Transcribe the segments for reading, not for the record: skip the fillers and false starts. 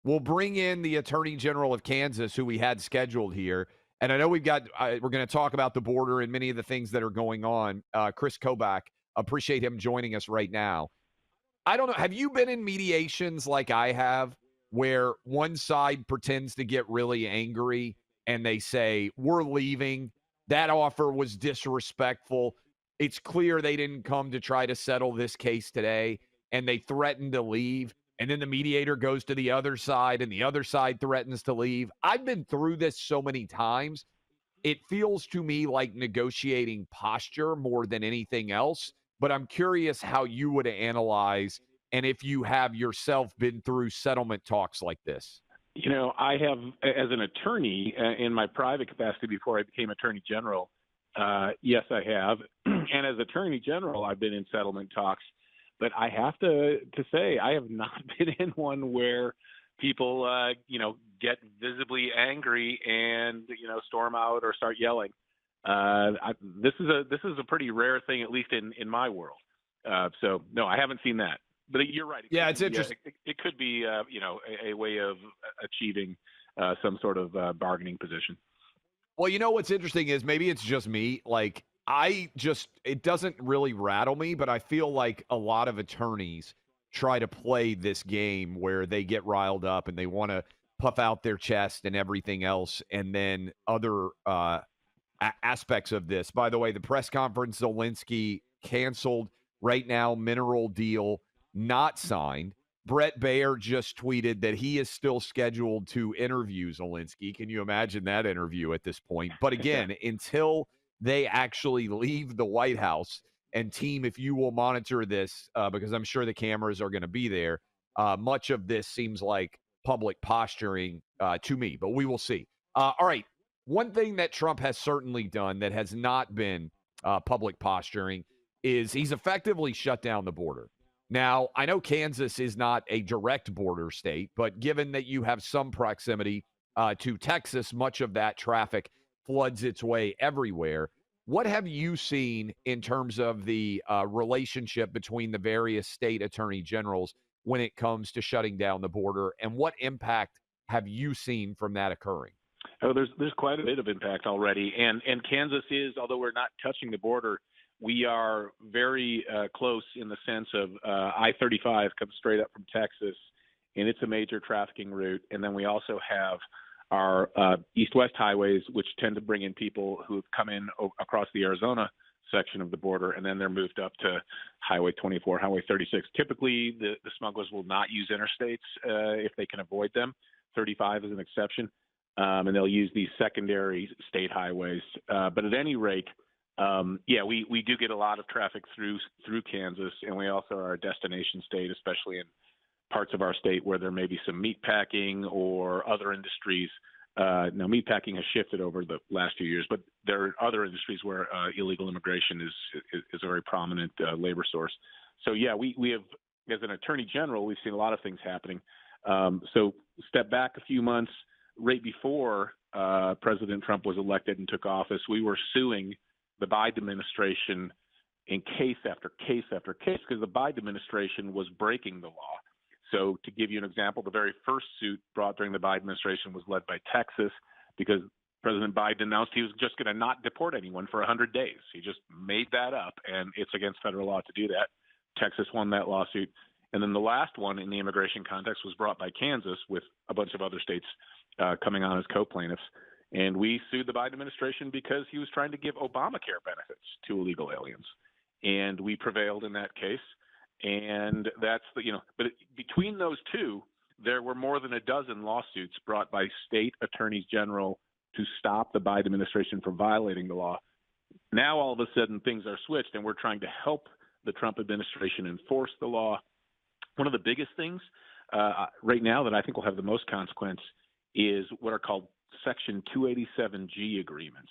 we'll bring in the Attorney General of Kansas, who we had scheduled here. And I know we're going to talk about the border and many of the things that are going on. Kris Kobach, appreciate him joining us right now. I don't know. Have you been in mediations like I have where one side pretends to get really angry and they say, we're leaving. That offer was disrespectful. It's clear they didn't come to try to settle this case today, and they threaten to leave. And then the mediator goes to the other side and the other side threatens to leave. I've been through this so many times. It feels to me like negotiating posture more than anything else. But I'm curious how you would analyze and if you have yourself been through settlement talks like this. I have, as an attorney in my private capacity before I became Attorney General, yes, I have. And as Attorney General, I've been in settlement talks. But I have to say, I have not been in one where people, get visibly angry and, storm out or start yelling. This is a pretty rare thing, at least in my world. So no, I haven't seen that. But you're right. Yeah, it's interesting. It could be, a way of achieving some sort of bargaining position. Well, what's interesting is maybe it's just me. Like, it doesn't really rattle me, but I feel like a lot of attorneys try to play this game where they get riled up and they want to puff out their chest and everything else. And then other aspects of this. By the way, the press conference, Zelensky canceled right now, mineral deal not signed. Brett Baer just tweeted that he is still scheduled to interview Zelensky. Can you imagine that interview at this point? But again, until they actually leave the White House, and team, if you will monitor this, because I'm sure the cameras are going to be there, much of this seems like public posturing to me, but we will see. All right. One thing that Trump has certainly done that has not been public posturing is he's effectively shut down the border. Now, I know Kansas is not a direct border state, but given that you have some proximity to Texas, much of that traffic floods its way everywhere. What have you seen in terms of the relationship between the various state attorney generals when it comes to shutting down the border, and what impact have you seen from that occurring? Oh, there's quite a bit of impact already, and Kansas is, although we're not touching the border, we are very close in the sense of I-35 comes straight up from Texas, and it's a major trafficking route. And then we also have our east-west highways, which tend to bring in people who have come in across the Arizona section of the border, and then they're moved up to Highway 24, Highway 36. Typically, the smugglers will not use interstates if they can avoid them. 35 is an exception, and they'll use these secondary state highways. But at any rate, we do get a lot of traffic through Kansas, and we also are a destination state, especially in parts of our state where there may be some meat packing or other industries. Now, meat packing has shifted over the last few years, but there are other industries where illegal immigration is a very prominent labor source. So, we have, as an attorney general, we've seen a lot of things happening. So step back a few months, right before President Trump was elected and took office, we were suing the Biden administration in case after case after case because the Biden administration was breaking the law. So to give you an example, the very first suit brought during the Biden administration was led by Texas because President Biden announced he was just going to not deport anyone for 100 days. He just made that up, and it's against federal law to do that. Texas won that lawsuit. And then the last one in the immigration context was brought by Kansas with a bunch of other states coming on as co-plaintiffs. And we sued the Biden administration because he was trying to give Obamacare benefits to illegal aliens. And we prevailed in that case. And that's but between those two, there were more than a dozen lawsuits brought by state attorneys general to stop the Biden administration from violating the law. Now, all of a sudden, things are switched, and we're trying to help the Trump administration enforce the law. One of the biggest things right now that I think will have the most consequence is what are called Section 287G agreements.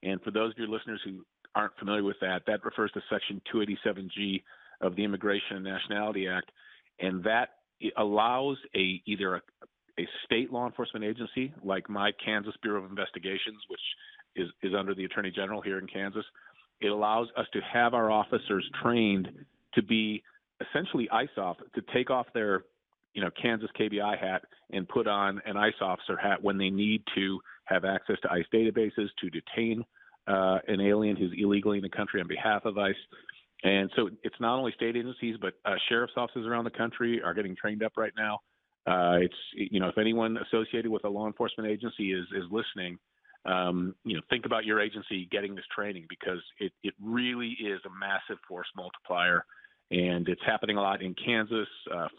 And for those of your listeners who aren't familiar with that, that refers to Section 287G of the Immigration and Nationality Act, and that allows either a state law enforcement agency like my Kansas Bureau of Investigations, which is under the Attorney General here in Kansas. It allows us to have our officers trained to be essentially ICE off, to take off their Kansas KBI hat and put on an ICE officer hat when they need to have access to ICE databases to detain an alien who's illegally in the country on behalf of ICE. And so it's not only state agencies, but sheriff's offices around the country are getting trained up right now. If anyone associated with a law enforcement agency is listening, think about your agency getting this training, because it really is a massive force multiplier. And it's happening a lot in Kansas,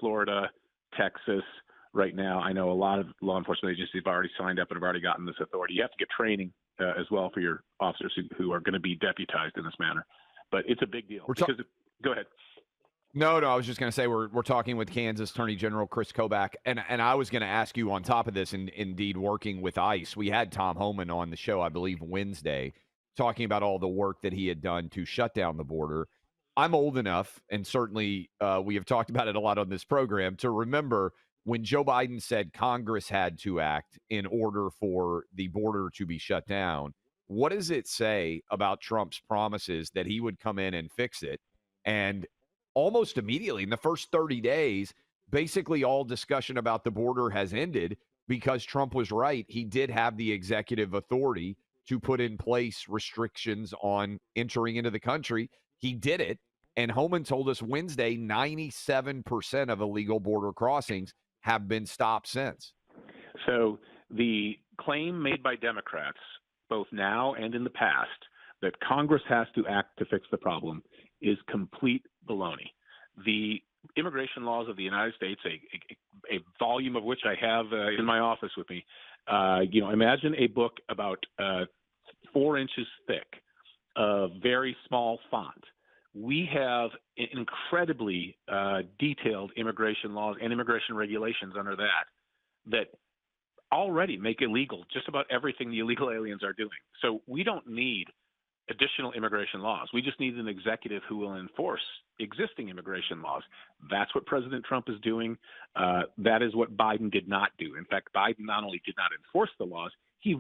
Florida, Texas. Right now, I know a lot of law enforcement agencies have already signed up and have already gotten this authority. You have to get training as well for your officers who are going to be deputized in this manner. But it's a big deal. Go ahead. No, I was just going to say we're talking with Kansas Attorney General Kris Kobach, and I was going to ask you on top of this, and indeed working with ICE, we had Tom Homan on the show, I believe Wednesday, talking about all the work that he had done to shut down the border. I'm old enough, and certainly we have talked about it a lot on this program, to remember when Joe Biden said Congress had to act in order for the border to be shut down. What does it say about Trump's promises that he would come in and fix it? And almost immediately, in the first 30 days, basically all discussion about the border has ended, because Trump was right. He did have the executive authority to put in place restrictions on entering into the country. He did it. And Homan told us Wednesday, 97% of illegal border crossings have been stopped since. So the claim made by Democrats, both now and in the past, that Congress has to act to fix the problem is complete baloney. The immigration laws of the United States, a volume of which I have in my office with me, imagine a book about 4 inches thick, very small font. We have incredibly detailed immigration laws and immigration regulations under that already make illegal just about everything the illegal aliens are doing. So we don't need additional immigration laws. We just need an executive who will enforce existing immigration laws. That's what President Trump is doing. That is what Biden did not do. In fact, Biden not only did not enforce the laws, he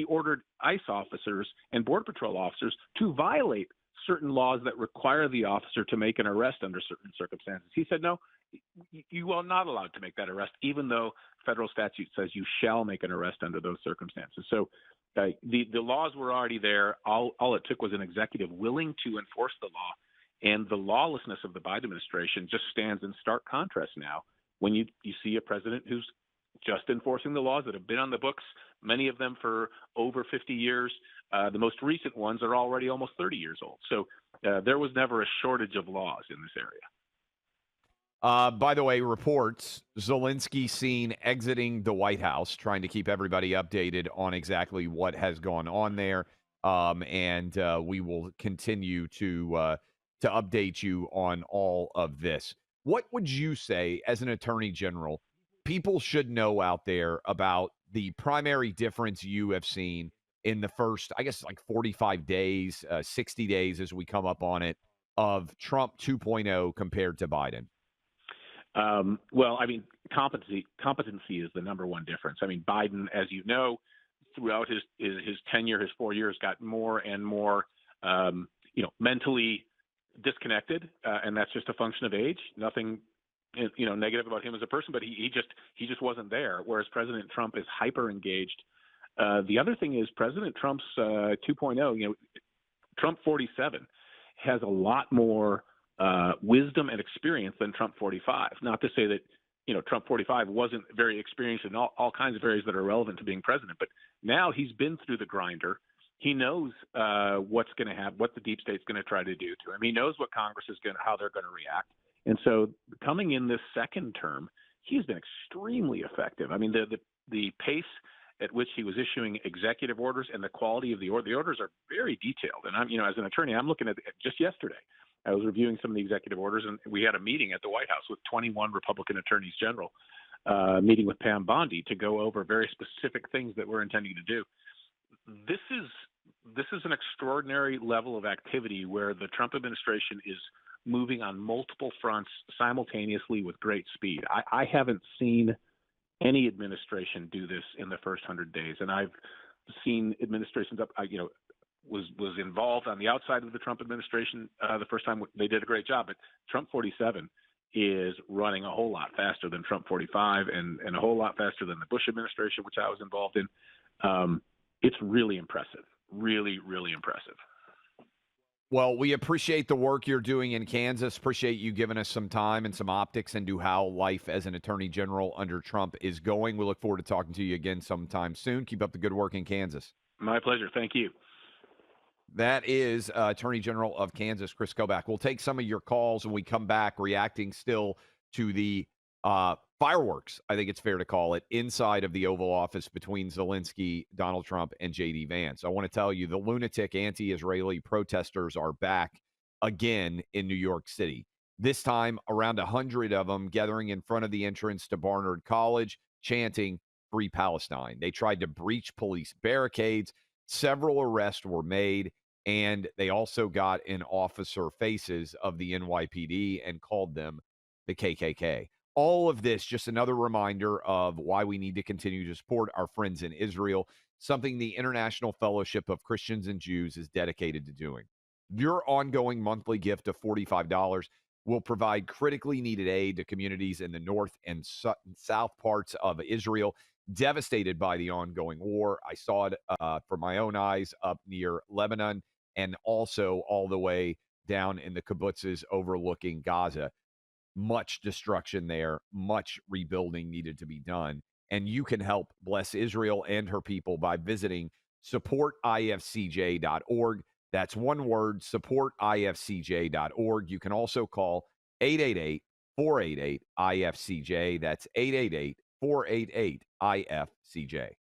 ordered ICE officers and Border Patrol officers to violate certain laws that require the officer to make an arrest under certain circumstances. He said, no, you are not allowed to make that arrest, even though federal statute says you shall make an arrest under those circumstances. So the laws were already there. All it took was an executive willing to enforce the law. And the lawlessness of the Biden administration just stands in stark contrast now when you see a president who's just enforcing the laws that have been on the books, many of them for over 50 years. The most recent ones are already almost 30 years old. So there was never a shortage of laws in this area. By the way, reports Zelensky seen exiting the White House, trying to keep everybody updated on exactly what has gone on there. And we will continue to update you on all of this. What would you say, as an attorney general, people should know out there about the primary difference you have seen in the first, I guess, like 45 days, 60 days as we come up on it, of Trump 2.0 compared to Biden? Well, I mean, competency is the number one difference. I mean, Biden, as you know, throughout his tenure, his 4 years, got more and more, mentally disconnected, and that's just a function of age. Nothing, negative about him as a person, but he just wasn't there. Whereas President Trump is hyper engaged. The other thing is President Trump's 2.0. Trump 47 has a lot more wisdom and experience than Trump 45. Not to say that, Trump 45 wasn't very experienced in all kinds of areas that are relevant to being president, but now he's been through the grinder. He knows what's going to happen, what the deep state's going to try to do to him. He knows what Congress is how they're going to react. And so coming in this second term, he's been extremely effective. I mean, the pace at which he was issuing executive orders and the quality of the orders are very detailed. And I'm, as an attorney, I'm looking at it just yesterday. I was reviewing some of the executive orders, and we had a meeting at the White House with 21 Republican attorneys general, meeting with Pam Bondi to go over very specific things that we're intending to do. This is an extraordinary level of activity where the Trump administration is moving on multiple fronts simultaneously with great speed. I haven't seen any administration do this in the first 100 days, and I've seen administrations was involved on the outside of the Trump administration the first time. They did a great job, but Trump 47 is running a whole lot faster than Trump 45 and a whole lot faster than the Bush administration, which I was involved in. It's really impressive. Really, really impressive. Well, we appreciate the work you're doing in Kansas. Appreciate you giving us some time and some optics into how life as an attorney general under Trump is going. We look forward to talking to you again sometime soon. Keep up the good work in Kansas. My pleasure. Thank you. That is Attorney General of Kansas, Kris Kobach. We'll take some of your calls when we come back, reacting still to the fireworks, I think it's fair to call it, inside of the Oval Office between Zelensky, Donald Trump, and J.D. Vance. I want to tell you, the lunatic anti-Israeli protesters are back again in New York City. This time, around 100 of them gathering in front of the entrance to Barnard College, chanting Free Palestine. They tried to breach police barricades. Several arrests were made, and they also got in officer faces of the NYPD and called them the KKK. All of this, just another reminder of why we need to continue to support our friends in Israel, something the International Fellowship of Christians and Jews is dedicated to doing. Your ongoing monthly gift of $45 will provide critically needed aid to communities in the north and south parts of Israel devastated by the ongoing war. I saw it from my own eyes up near Lebanon and also all the way down in the kibbutzes overlooking Gaza. Much destruction there, much rebuilding needed to be done. And you can help bless Israel and her people by visiting supportifcj.org. That's one word, supportifcj.org. You can also call 888-488-IFCJ. That's 888-488-IFCJ.